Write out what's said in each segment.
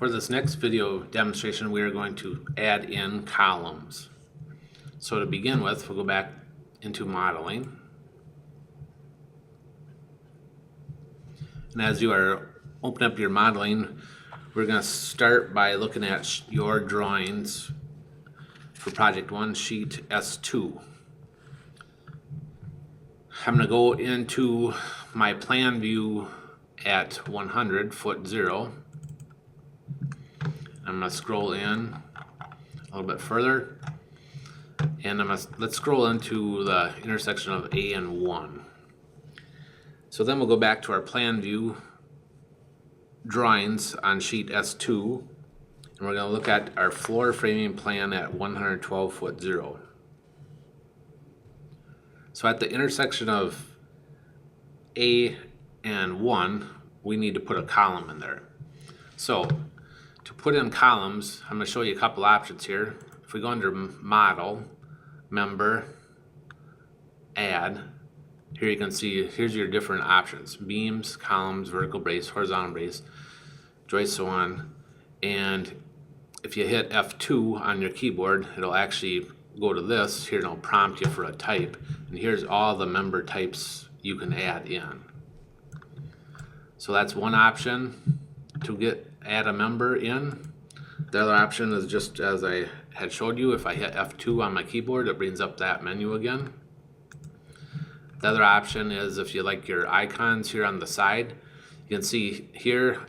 For this next video demonstration, we are going to add in columns. So to begin with, we'll go back into modeling. And as you are opening up your modeling, we're going to start by looking at your drawings for project 1, sheet S2. I'm going to go into my plan view at 100, foot 0. I'm going to scroll in a little bit further, and let's scroll into the intersection of A and 1. So then we'll go back to our plan view drawings on sheet S2, and we're going to look at our floor framing plan at 112, foot 0. So at the intersection of A and 1, we need to put a column in there. So to put in columns, I'm going to show you a couple options here. If we go under Model, Member, Add, here you can see, here's your different options: beams, columns, vertical brace, horizontal brace, joist, so on. And if you hit F2 on your keyboard, it'll actually go to this here, and it'll prompt you for a type. And here's all the member types you can add in. So that's one option to add a member in. The other option is just as I had showed you. If I hit F2 on my keyboard, it brings up that menu again. The other option is if you like your icons here on the side, you can see here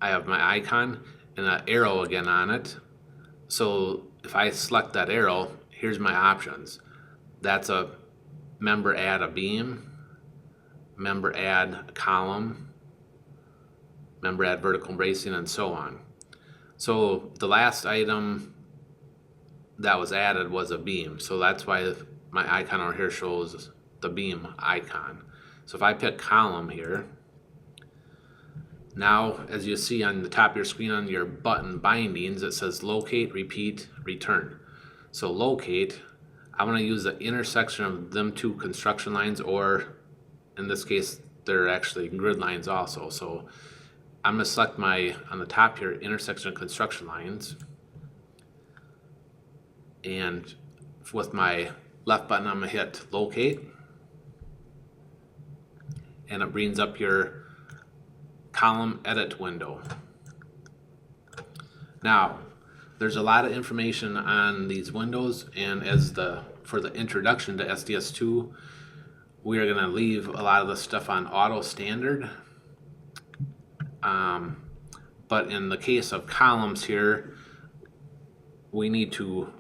I have my icon and an arrow again on it. So if I select that arrow, here's my options. That's a member add a beam, member add a column, member add vertical bracing, and so on. So the last item that was added was a beam, so that's why my icon over here shows the beam icon. So if I pick column here, now as you see on the top of your screen on your button bindings, it says locate, repeat, return. So locate, I want to use the intersection of them two construction lines, or in this case they're actually grid lines also. So I'm going to select on the top here, intersection of construction lines, and with my left button I'm going to hit locate, and it brings up your column edit window. Now there's a lot of information on these windows, and for the introduction to SDS2, we are going to leave a lot of the stuff on auto standard. But in the case of columns here, we need to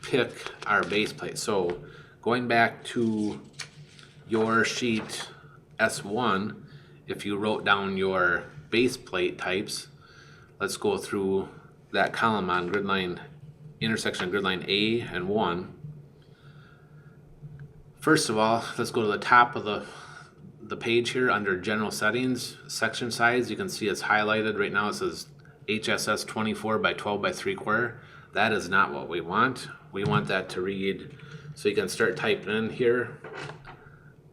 pick our base plate. So going back to your sheet S1, if you wrote down your base plate types, let's go through that column on grid line, intersection of grid line A and 1. First of all, let's go to the top of the page here under general settings, section size. You can see it's highlighted right now. It says HSS 24 by 12 by 3/4. That is not what we want. We want that to read, so you can start typing in here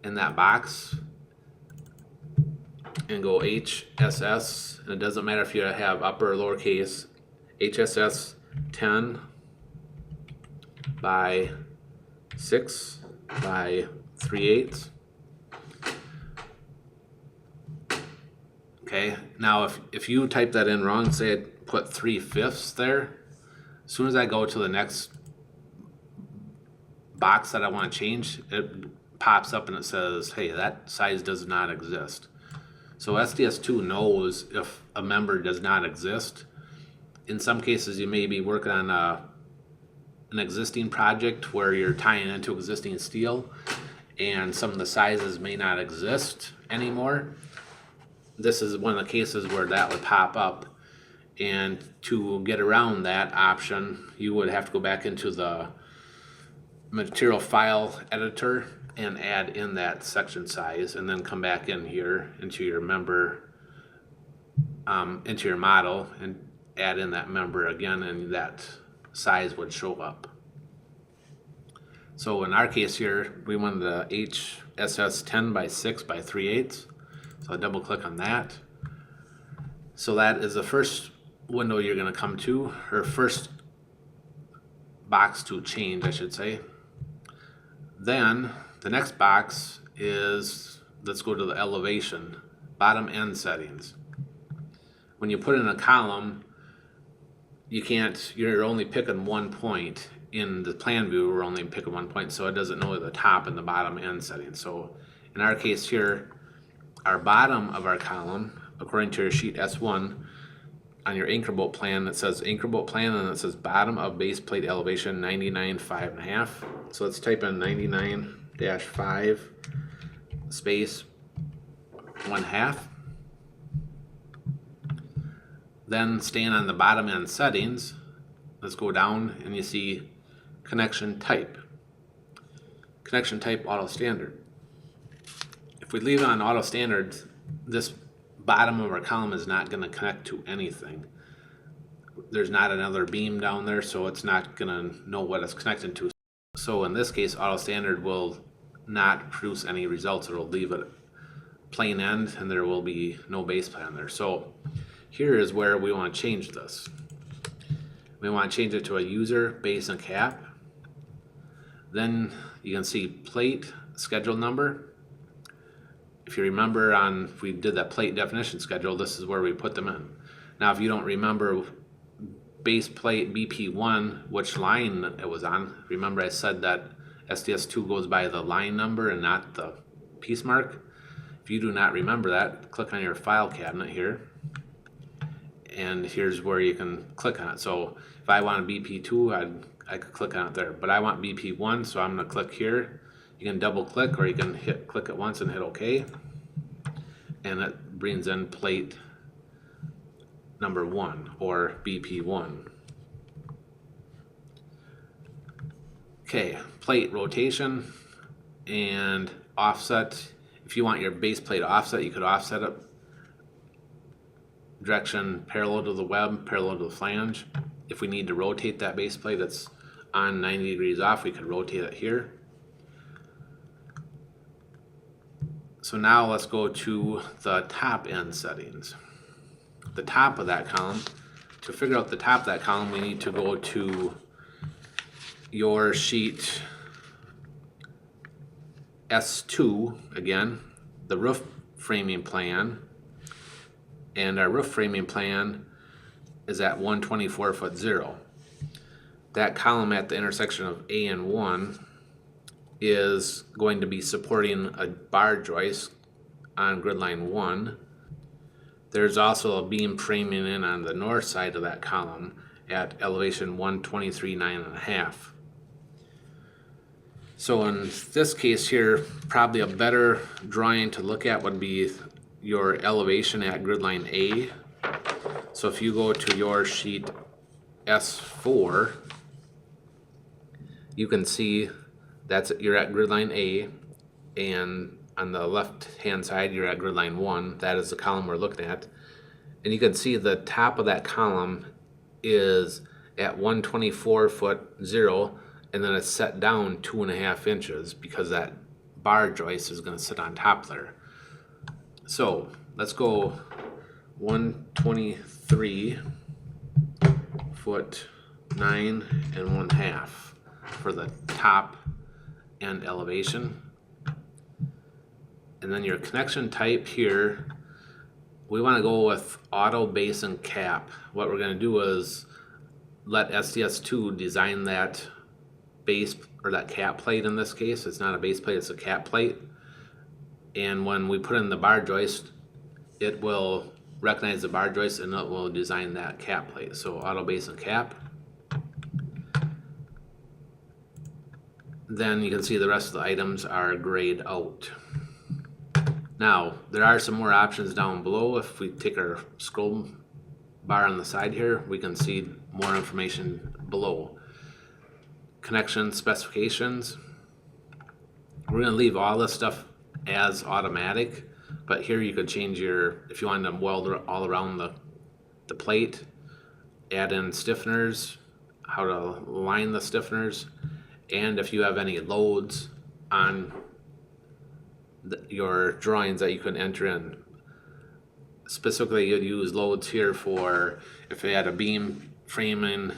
in that box and go HSS, and it doesn't matter if you have upper or lowercase, HSS 10 by 6 by 3/8. Okay, now if you type that in wrong, say it put 3/5 there, as soon as I go to the next box that I want to change, it pops up and it says, hey, that size does not exist. So SDS2 knows if a member does not exist. In some cases you may be working on an existing project where you're tying into existing steel, and some of the sizes may not exist anymore. This is one of the cases where that would pop up, and to get around that option, you would have to go back into the material file editor and add in that section size, and then come back in here into your member, into your model, and add in that member again, and that size would show up. So in our case here, we wanted the HSS 10 by 6 by 3/8. So I double click on that. So that is the first window you're gonna come to, or first box to change, I should say. Then the next box is, let's go to the elevation, bottom end settings. When you put in a column, you're only picking one point. In the plan view, we're only picking one point, so it doesn't know the top and the bottom end settings. So in our case here, our bottom of our column, according to your sheet S1, on your anchor bolt plan, it says anchor bolt plan, and it says bottom of base plate elevation 99.5.5. So let's type in 99-5 space 1/2. Then staying on the bottom end settings, let's go down and you see connection type. Connection type auto standard. If we leave it on auto standard, this bottom of our column is not going to connect to anything. There's not another beam down there, so it's not going to know what it's connected to. So in this case, auto standard will not produce any results. It will leave it plain end, and there will be no base plate on there. So here is where we want to change this. We want to change it to a user, base, and cap. Then you can see plate schedule number. If you remember if we did that plate definition schedule, this is where we put them in. Now, if you don't remember base plate BP1, which line it was on, remember I said that SDS2 goes by the line number and not the piece mark. If you do not remember that, click on your file cabinet here, and here's where you can click on it. So if I want a BP2, I could click on it there, but I want BP1, so I'm going to click here. You can double click, or you can click it once and hit OK, and it brings in plate number 1, or BP1. Okay, plate rotation and offset. If you want your base plate offset, you could offset it direction parallel to the web, parallel to the flange. If we need to rotate that base plate, it's on 90 degrees off, we could rotate it here. So now let's go to the top end settings. The top of that column. To figure out the top of that column, we need to go to your sheet S2 again, the roof framing plan, and our roof framing plan is at 124'0". That column at the intersection of A and 1 is going to be supporting a bar joist on grid line 1. There's also a beam framing in on the north side of that column at elevation 123.9.5. So in this case here, probably a better drawing to look at would be your elevation at grid line A. So if you go to your sheet S4, you can see you're at grid line A, and on the left hand side you're at grid line 1. That is the column we're looking at, and you can see the top of that column is at 124'0", and then it's set down 2.5 inches because that bar joist is going to sit on top there. So let's go 123'9" and 1/2 for the top end elevation. And then your connection type here, we want to go with auto, base, and cap. What we're going to do is let SDS2 design that base, or that cap plate in this case. It's not a base plate, it's a cap plate. And when we put in the bar joist, it will recognize the bar joist and it will design that cap plate. So auto, base, and cap. Then you can see the rest of the items are grayed out. Now, there are some more options down below. If we take our scroll bar on the side here, we can see more information below. Connection specifications. We're going to leave all this stuff as automatic, but here you could change if you want to weld all around the plate, add in stiffeners, how to line the stiffeners, and if you have any loads on your drawings that you can enter in. specifically you'd use loads here for if you had a beam framing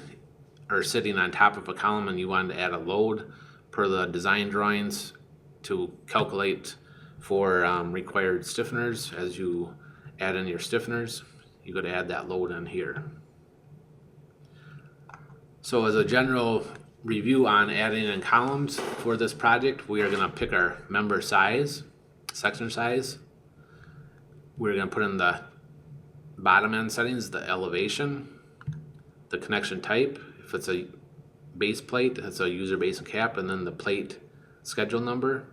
or sitting on top of a column and you wanted to add a load per the design drawings to calculate for required stiffeners. As you add in your stiffeners, you got to add that load in here. So as a general review on adding in columns for this project, we are going to pick our member size, section size. We're going to put in the bottom end settings, the elevation, the connection type. If it's a base plate, it's a user base and cap, and then the plate schedule number.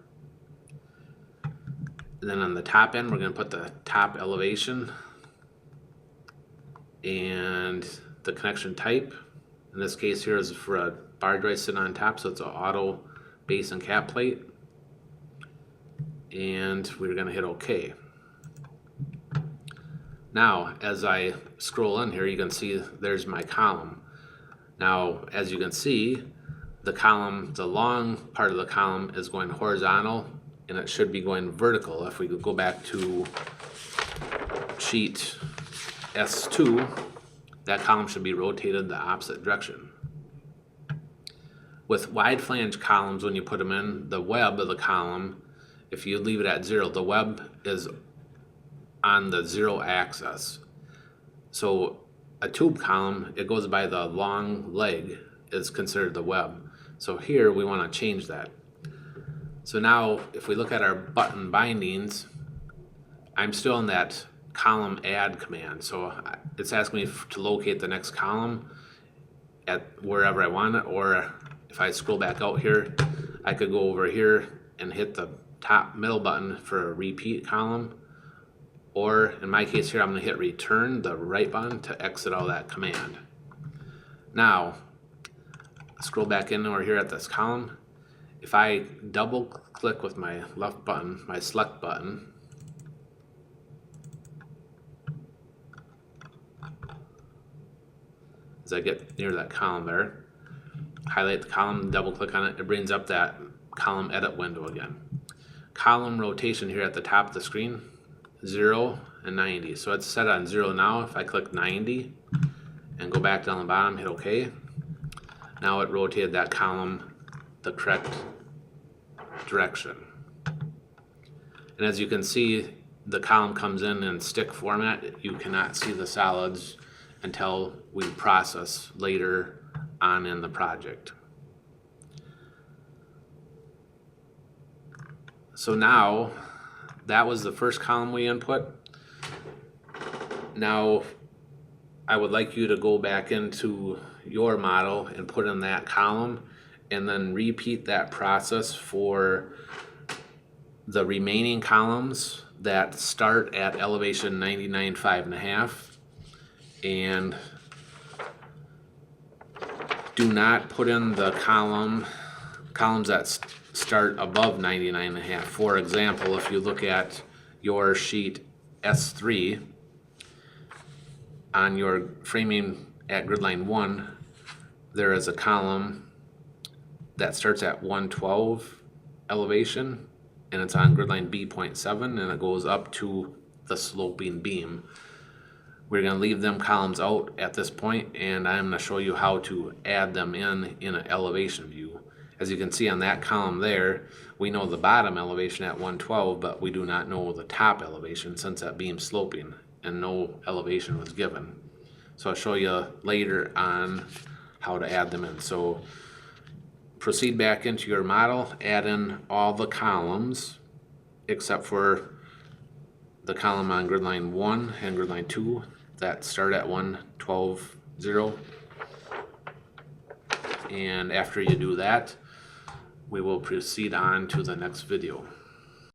And then on the top end, we're going to put the top elevation and the connection type. In this case here is for a bar joist sitting on top, so it's an auto base and cap plate. And we're going to hit OK. Now, as I scroll in here, you can see there's my column. Now, as you can see, the column, the long part of the column is going horizontal, and it should be going vertical. If we could go back to sheet S2, that column should be rotated the opposite direction. With wide flange columns, when you put them in, the web of the column, if you leave it at 0, the web is on the 0 axis. So a tube column, it goes by the long leg, is considered the web. So here we want to change that. So now if we look at our button bindings, I'm still in that column add command. So it's asking me to locate the next column at wherever I want it, or if I scroll back out here, I could go over here and hit the top middle button for a repeat column. Or in my case here, I'm going to hit return, the right button, to exit out that command. Now, scroll back in over here at this column. If I double click with my left button, my select button, as I get near that column there, highlight the column, double click on it, it brings up that column edit window again. Column rotation here at the top of the screen, 0 and 90. So it's set on 0 now. If I click 90 and go back down the bottom, hit OK. Now it rotated that column the correct direction. And as you can see, the column comes in stick format. You cannot see the solids until we process later on in the project. So now, that was the first column we input. Now, I would like you to go back into your model and put in that column and then repeat that process for the remaining columns that start at elevation 99.5.5, and do not put in the columns that start above 99.5. For example, if you look at your sheet S3 on your framing at grid line 1, there is a column that starts at 112 elevation, and it's on grid line B.7, and it goes up to the sloping beam. We're going to leave them columns out at this point, and I'm going to show you how to add them in an elevation view. As you can see on that column there, we know the bottom elevation at 112, but we do not know the top elevation since that beam's sloping and no elevation was given. So I'll show you later on how to add them in. So proceed back into your model, add in all the columns except for the column on grid line 1 and grid line 2 that start at 112.0. And after you do that, we will proceed on to the next video.